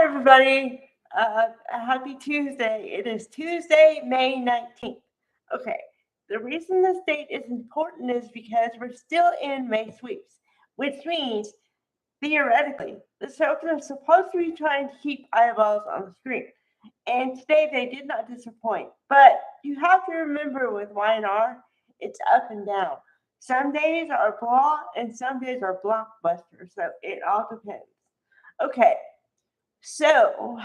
everybody. Happy Tuesday. It is Tuesday, May 19th. Okay, the reason this date is important is because we're still in May sweeps, which means theoretically the Celtics are supposed to be trying to keep eyeballs on the screen. And today they did not disappoint. But you have to remember with Y&R, it's up and down. Some days are blah and some days are blockbuster, so it all depends. Okay, so,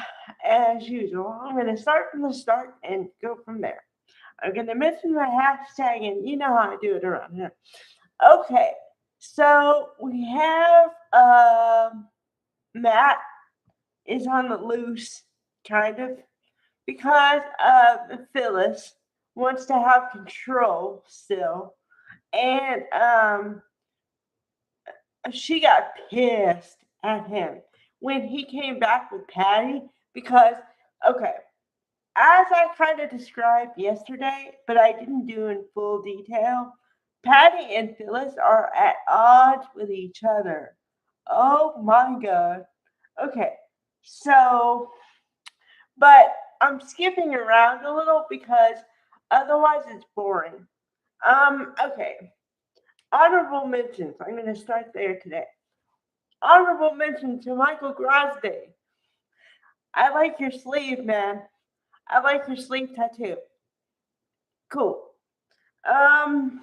as usual, I'm going to start from the start and go from there. I'm going to mention my hashtag, and you know how I do it around here. Okay, so we have Matt is on the loose, kind of, because Phyllis wants to have control still, and she got pissed at him when he came back with Patty because, okay, as I kind of described yesterday, but I didn't do in full detail, Patty and Phyllis are at odds with each other. Oh my god. Okay, so, but I'm skipping around a little because otherwise it's boring. Okay. Honorable mentions. I'm going to start there today. Honorable mention to Michael Grosday. I like your sleeve, man. I like your sleeve tattoo. Cool. Um,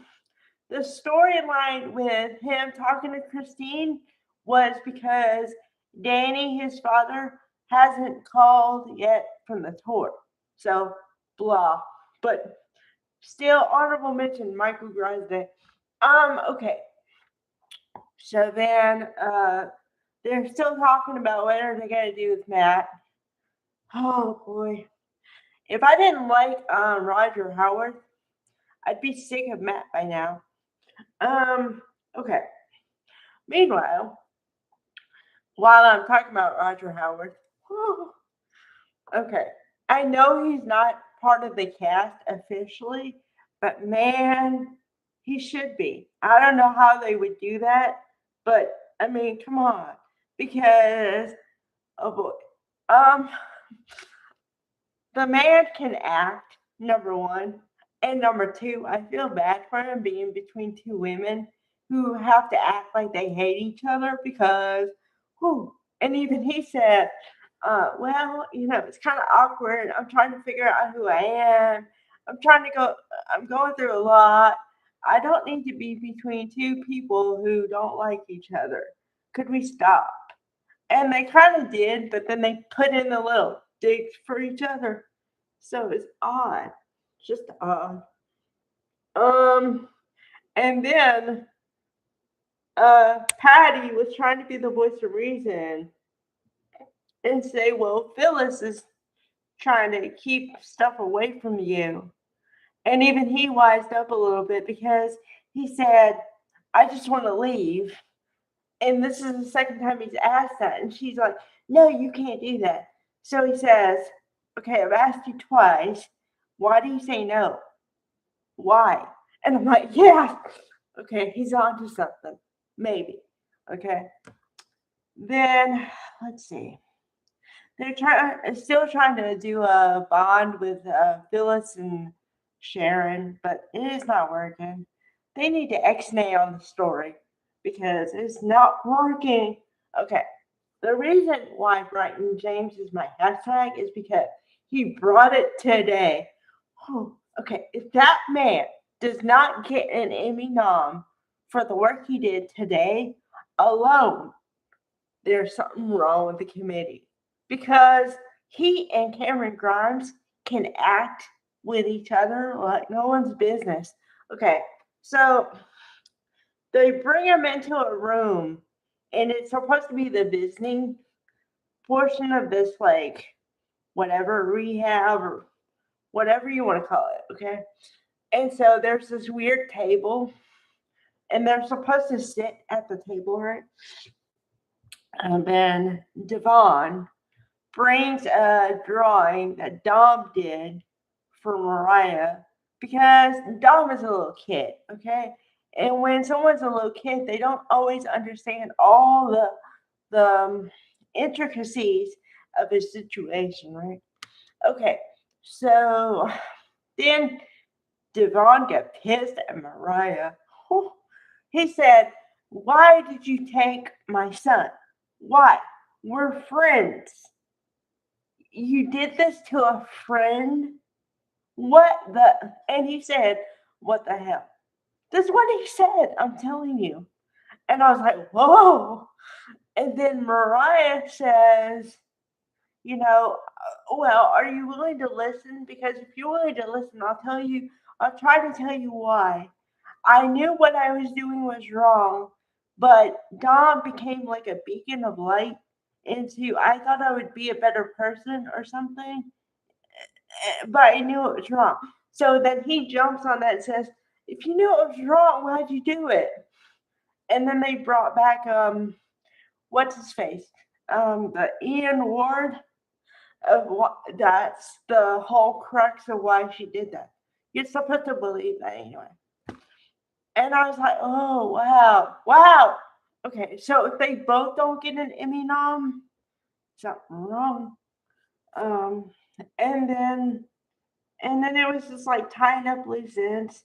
the storyline with him talking to Christine was because Danny, his father, hasn't called yet from the tour. So, blah. But still, honorable mention, Michael Grosday. Okay. So then, they're still talking about what are they going to do with Matt. Oh boy. If I didn't like Roger Howard, I'd be sick of Matt by now. Okay. Meanwhile, while I'm talking about Roger Howard, okay, I know he's not part of the cast officially, but man, he should be. I don't know how they would do that, but I mean, come on, because oh boy, um, the man can act, number one. And number two, I feel bad for him being between two women who have to act like they hate each other because, whew, and even he said, well, it's kind of awkward. I'm trying to figure out who I am. I'm going through a lot. I don't need to be between two people who don't like each other. Could we stop? And they kind of did, but then they put in the little digs for each other. So it's odd. Just odd. Um, and then Patty was trying to be the voice of reason and say, well, Phyllis is trying to keep stuff away from you. And even he wised up a little bit because he said, I just want to leave. And this is the second time he's asked that. And she's like, no, you can't do that. So he says, okay, I've asked you twice. Why do you say no? Why? And I'm like, yeah. Okay, he's on to something. Maybe. Okay. Then, let's see. Still trying to do a bond with Phyllis and Sharon, but it is not working. They need to X-nay on the story because it's not working. Okay, the reason why Bryton James is my hashtag is because he brought it today. Oh, okay, if that man does not get an Emmy nom for the work he did today alone, there's something wrong with the committee because he and Cameron Grimes can act with each other like no one's business. Okay, so they bring him into a room, and it's supposed to be the visiting portion of this, like, whatever, rehab or whatever you want to call it, okay? And so there's this weird table, and they're supposed to sit at the table, right? And then Devon brings a drawing that Dom did for Mariah because Dom is a little kid, okay? And when someone's a little kid, they don't always understand all the intricacies of his situation, right? Okay, so then Devon got pissed at Mariah. He said, "Why did you take my son? Why? We're friends. You did this to a friend? What the?" And he said, "What the hell?" This is what he said, I'm telling you. And I was like, whoa. And then Mariah says, well, are you willing to listen? Because if you're willing to listen, I'll try to tell you why. I knew what I was doing was wrong, but Dom became like a beacon of light into, I thought I would be a better person or something, but I knew it was wrong. So then he jumps on that and says, if you knew it was wrong, why'd you do it? And then they brought back, what's his face? The Ian Ward. That's the whole crux of why she did that. You're supposed to believe that anyway. And I was like, oh, wow. Okay, so if they both don't get an Emmy nom, something wrong. Um, and then it was just like tying up loose ends,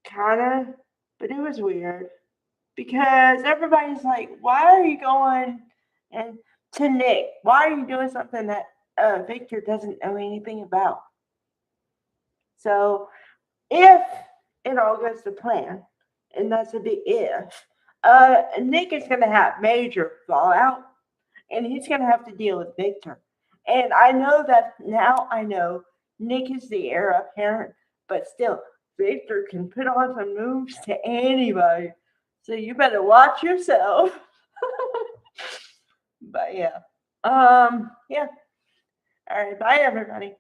kind of, but it was weird because everybody's like, why are you going and to Nick? Why are you doing something that Victor doesn't know anything about? So if it all goes to plan, and that's a big if, Nick is going to have major fallout, and he's going to have to deal with Victor. And I know that now. I know Nick is the heir apparent, but still, Victor can put on some moves to anybody. So you better watch yourself. But yeah. Yeah. All right. Bye, everybody.